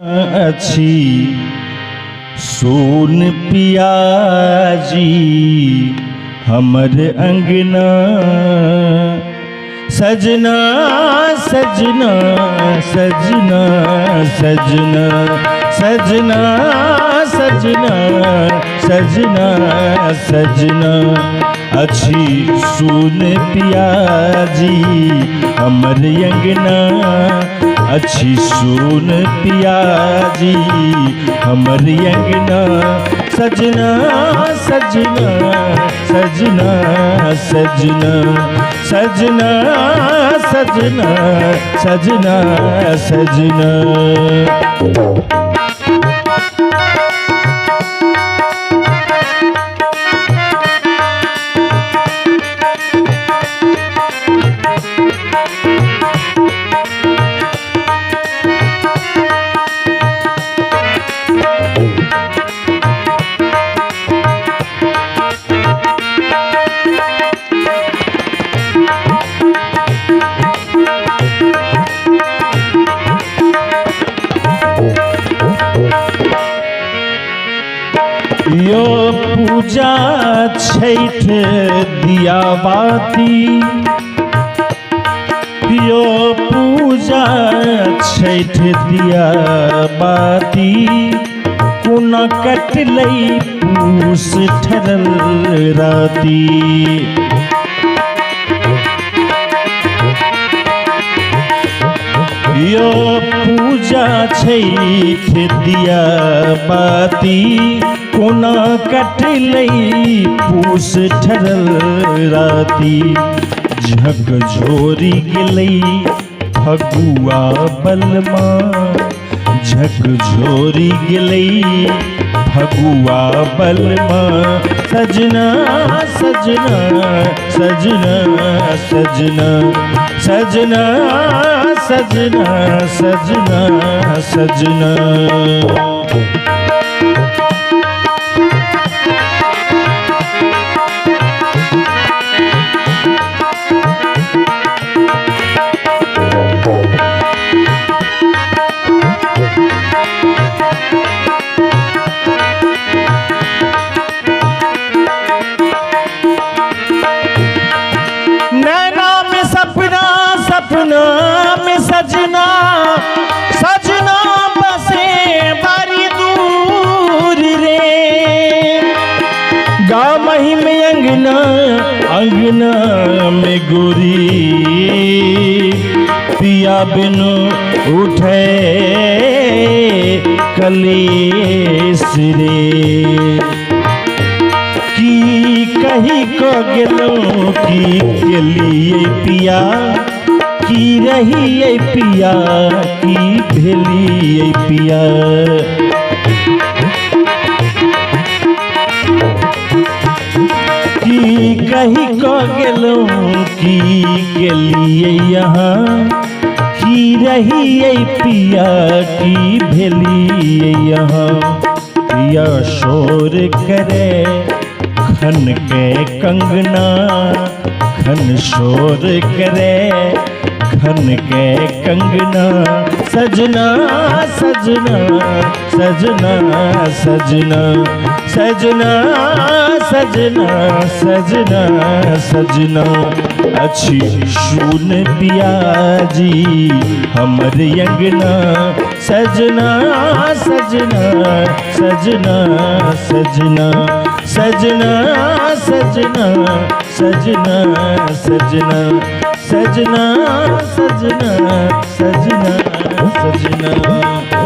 अच्छी सोन पियाजी हमर अंगना सजना सजना सजना सजना सजना सजना सजना सजना अच्छी सुन पियाजी हमर अंगना अच्छी सुन पियाजी हमर अंगना सजना सजना सजना सजना सजना सजना सजना सजना यो पूजा छठ दिया बाती यो पूजा छठ दिया बाती कोना कटलई पूस ठरल राती यो पूजा छठ दिया बाती कोना कटलई पूस ठरल राती झक झोरी गेलई फगुआ बलमा झक झोरी गेलई फगुआ बलमा सजना सजना सजना सजना सजना सजना सजना सजना सपना में सजना सजना बसे बारी दूर रे गामही में अंगना अंगना में गोरी पिया बिनु उठे कलेस रे की कही को गेलो की के लिए पिया की रही ये पिया की भेली ये पिया की कही को गेलो की के लिए यहाँ की रही ये पिया की भेली ये यहाँ पिया शोर करे खन के कंगना खन शोर करे खन के कंगना सजना सजना सजना सजना सजना सजना सजना सजना अच्छी सुन पियाजी हमर अंगना सजना सजना सजना सजना सजना सजना सजना सजना सजना सजना सजना सजना